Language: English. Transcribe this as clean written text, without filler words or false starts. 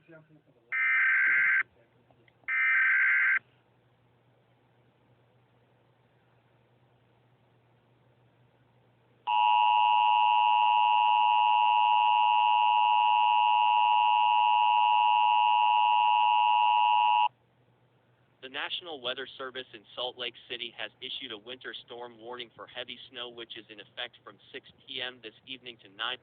The National Weather Service in Salt Lake City has issued a winter storm warning for heavy snow, which is in effect from 6 p.m. this evening to 9